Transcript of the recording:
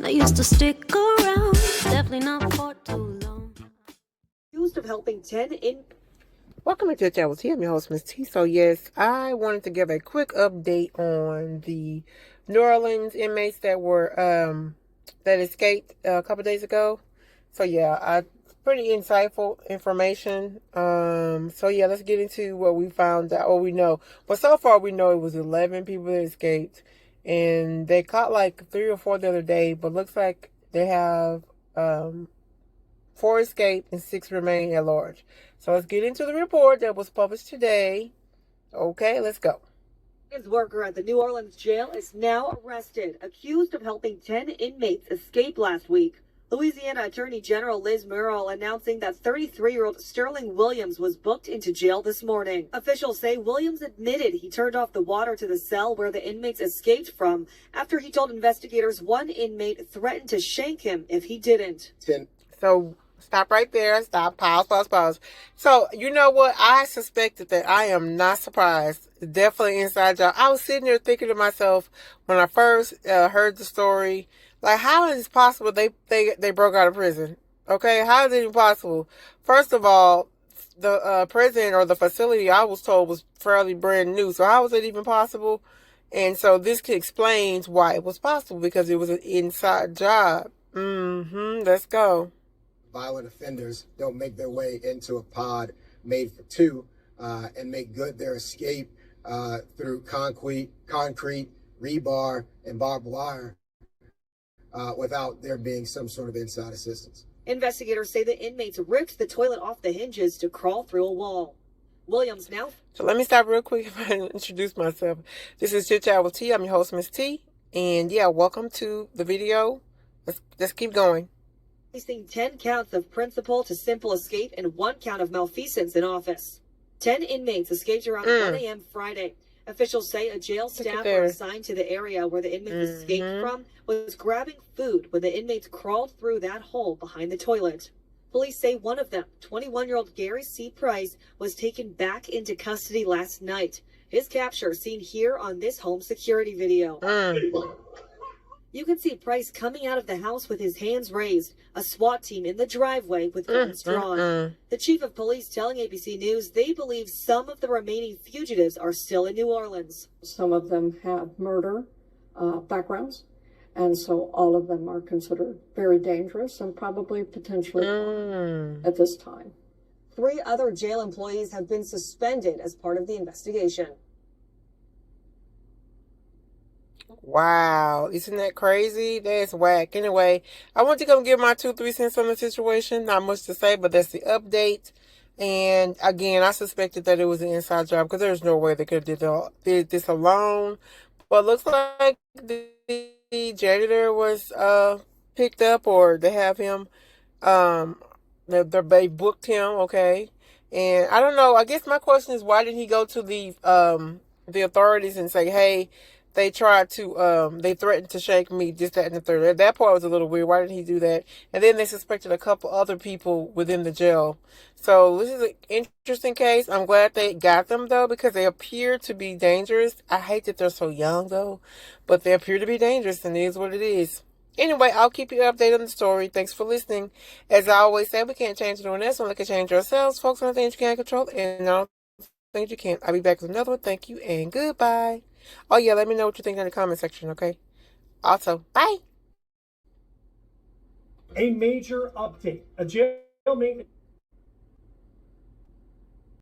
I used to stick around, definitely not for too long. Accused of helping 10 in. Welcome to Chat with T. I'm your host, Miss T. So yes, I wanted to give a quick update on the New Orleans inmates that were that escaped a couple days ago. So yeah, pretty insightful information. So yeah, let's get into what we found out, or we know. But so far we know it was 11 people that escaped, and they caught like 3 or 4 the other day. But looks like they have 4 escaped and 6 remain at large. So let's get into the report that was published today. Okay, let's go. His worker at the New Orleans jail is now arrested, accused of helping 10 inmates escape last week. Louisiana Attorney General Liz Murrill announcing that 33-year-old Sterling Williams was booked into jail this morning. Officials say Williams admitted he turned off the water to the cell where the inmates escaped from after he told investigators one inmate threatened to shank him if he didn't. So stop right there. Stop. Pause. So, you know what? I suspected that. I am not surprised. Definitely inside job. I was sitting there thinking to myself when I first heard the story, like, how is it possible they broke out of prison? Okay, how is it even possible? First of all, the prison or the facility I was told was fairly brand new. So how was it even possible? And so this explains why it was possible, because it was an inside job. Let's go. Violent offenders don't make their way into a pod made for two and make good their escape through concrete, rebar, and barbed wire without there being some sort of inside assistance. Investigators say the inmates ripped the toilet off the hinges to crawl through a wall. Williams now. So let me stop real quick if I introduce myself. This is Chit Chat with T. I'm your host, Miss T. And yeah, welcome to the video. Let's keep going. Facing 10 counts of principal to simple escape and 1 count of malfeasance in office. 10 inmates escaped around 1 a.m. Friday. Officials say a jail staffer assigned to the area where the inmates escaped from was grabbing food when the inmates crawled through that hole behind the toilet. Police say one of them, 21-year-old Gary C. Price, was taken back into custody last night. His capture seen here on this home security video. You can see Price coming out of the house with his hands raised, a SWAT team in the driveway with guns drawn. The chief of police telling ABC News they believe some of the remaining fugitives are still in New Orleans. Some of them have murder backgrounds, and so all of them are considered very dangerous and probably potentially at this time. 3 other jail employees have been suspended as part of the investigation. Wow, isn't that crazy? That's whack. Anyway, I want to come give my 2-3 cents on the situation. Not much to say, but that's the update. And again, I suspected that it was an inside job because there's no way they could have did this alone. But it looks like the janitor was picked up, or they have him. They booked him. Okay, and I don't know. I guess my question is, why didn't he go to the authorities and say, hey, they tried to, they threatened to shake me, this, that, and the third. That part was a little weird. Why didn't he do that? And then they suspected a couple other people within the jail. So this is an interesting case. I'm glad they got them, though, because they appear to be dangerous. I hate that they're so young, though, but they appear to be dangerous, and it is what it is. Anyway, I'll keep you updated on the story. Thanks for listening. As I always say, we can't change anyone else. We can change ourselves. Focus on the things you can't control, and on things you can't. I'll be back with another one. Thank you, and goodbye. Oh, yeah, let me know what you think in the comment section, okay? Also, bye. A major update. A jail maintenance